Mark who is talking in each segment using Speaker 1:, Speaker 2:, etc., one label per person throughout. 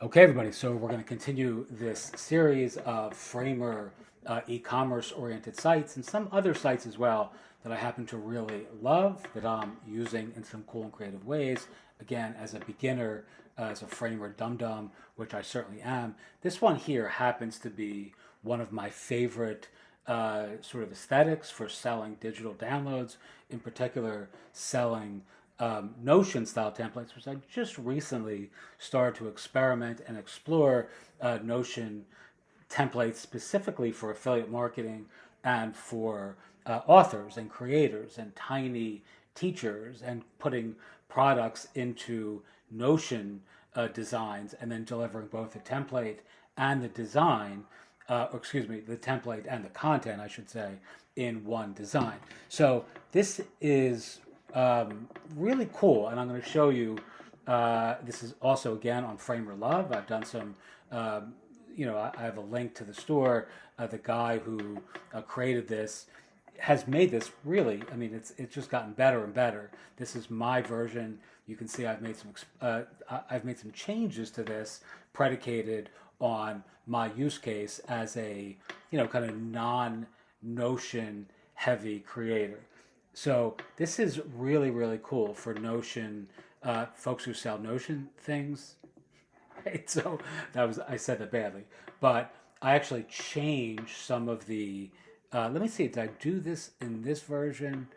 Speaker 1: Okay, everybody, so we're going to continue this series of Framer e-commerce oriented sites and some other sites as well that I happen to really love that I'm using in some cool and creative ways. Again, as a beginner, as a Framer dum-dum, which I certainly am. This one here happens to be one of my favorite sort of aesthetics for selling digital downloads, in particular selling Notion style templates, which I just recently started to experiment and explore Notion templates specifically for affiliate marketing and for authors and creators and tiny teachers and putting products into Notion designs and then delivering both the template and the design, or excuse me, the template and the content, I should say, in one design. So this is really cool, and I'm going to show you. This is also again on Framer Love. I've done some. I have a link to the store. The guy who created this has made this really. I mean, it's just gotten better and better. This is my version. You can see I've made some changes to this, predicated on my use case as a kind of non Notion heavy creator. So this is really really cool for Notion folks who sell Notion things. Right? So that was I said that badly, but I actually changed some of the. Let me see. Did I do this in this version?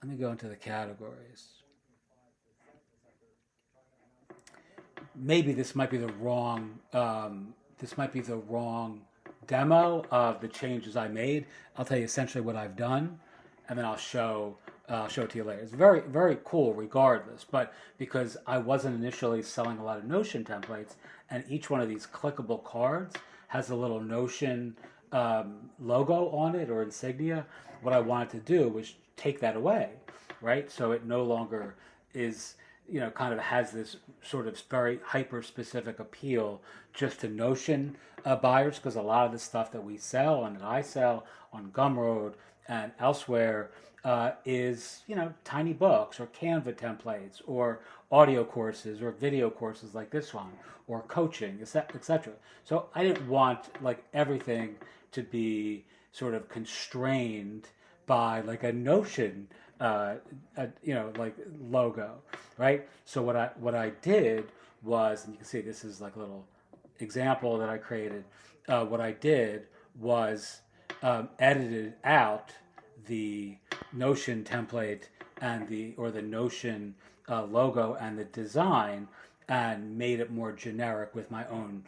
Speaker 1: Let me go into the categories. Maybe this might be the wrong. This might be the wrong demo of the changes I made. I'll tell you essentially what I've done, and then I'll show it to you later. It's very very cool, regardless. But because I wasn't initially selling a lot of Notion templates, and each one of these clickable cards has a little Notion logo on it or insignia, what I wanted to do was take that away, right? So it no longer is kind of has this sort of very hyper specific appeal just to Notion buyers, because a lot of the stuff that we sell and that I sell on Gumroad and elsewhere is tiny books or Canva templates or audio courses or video courses like this one or coaching, etc. So I didn't want like everything to be sort of constrained by like a Notion, like logo, right? So what I did was, and you can see this is like a little example that I created. What I did was edited out the Notion template and the Notion logo and the design, and made it more generic with my own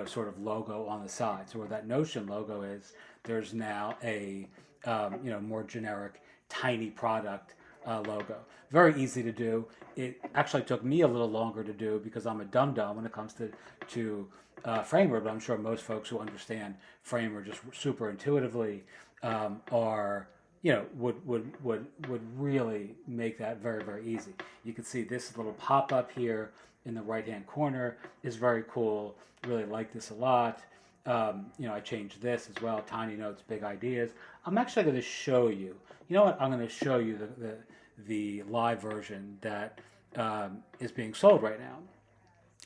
Speaker 1: sort of logo on the side. So where that Notion logo is, there's now a more generic tiny product logo. Very easy to do. It actually took me a little longer to do because I'm a dum dum when it comes to Framer, but I'm sure most folks who understand Framer just super intuitively are would really make that very very easy. You can see this little pop up here in the right hand corner is very cool. Really like this a lot. I changed this as well. Tiny notes, big ideas. I'm actually going to show you. You know what? I'm going to show you the live version that is being sold right now.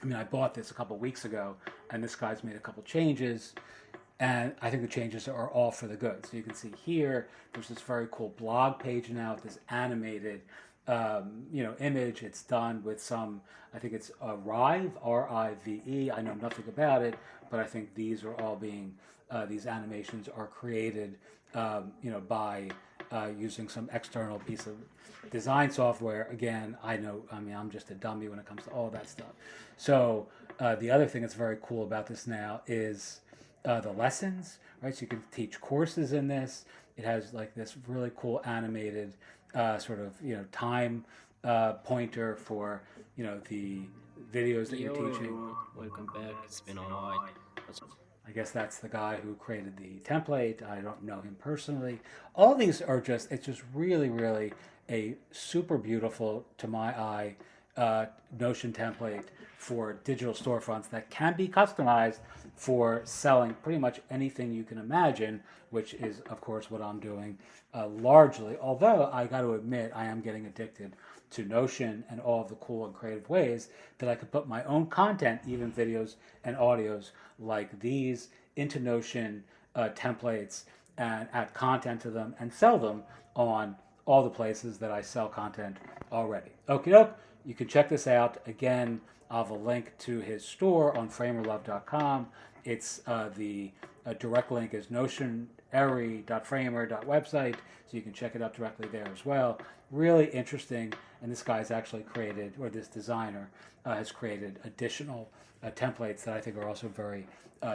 Speaker 1: I mean, I bought this a couple weeks ago, and this guy's made a couple changes, and I think the changes are all for the good. So you can see here, there's this very cool blog page now with this animated, image. It's done with some, I think it's Rive, Rive. I know nothing about it, but I think these are all being, these animations are created, by using some external piece of design software. Again, I mean, I'm just a dummy when it comes to all that stuff. So the other thing that's very cool about this now is the lessons, right? So you can teach courses in this. It has like this really cool animated sort of time pointer for the videos that you're
Speaker 2: Yo
Speaker 1: teaching.
Speaker 2: everyone, welcome back. It's been a while.
Speaker 1: I guess that's the guy who created the template. I don't know him personally. All these are it's just really, really a super beautiful, to my eye, Notion template for digital storefronts that can be customized for selling pretty much anything you can imagine, which is, of course, what I'm doing largely. Although I got to admit, I am getting addicted to Notion and all of the cool and creative ways that I could put my own content, even videos and audios like these, into Notion templates and add content to them and sell them on all the places that I sell content already. Okie doke, you can check this out. Again, I'll have a link to his store on framerlove.com. It's the direct link is notionary.framer.website, so you can check it out directly there as well. Really interesting, and this guy's actually created, or this designer has created additional templates that I think are also very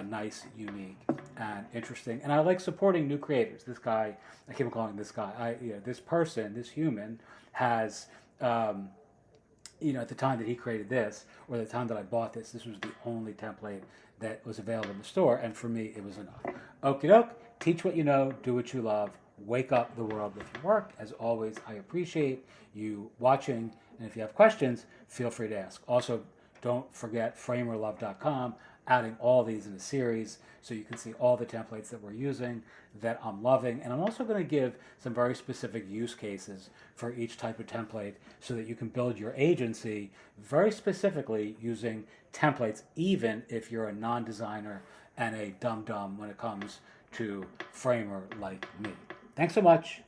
Speaker 1: nice, unique, and interesting. And I like supporting new creators. This guy, I keep calling him this guy. This person, this human, has. At the time that he created this, or the time that I bought this, this was the only template that was available in the store, and for me, it was enough. Okie doke, teach what you know, do what you love, wake up the world with your work. As always, I appreciate you watching, and if you have questions, feel free to ask. Also, don't forget framerlove.com, adding all these in a series so you can see all the templates that we're using that I'm loving. And I'm also going to give some very specific use cases for each type of template so that you can build your agency very specifically using templates, even if you're a non-designer and a dum-dum when it comes to Framer like me. Thanks so much.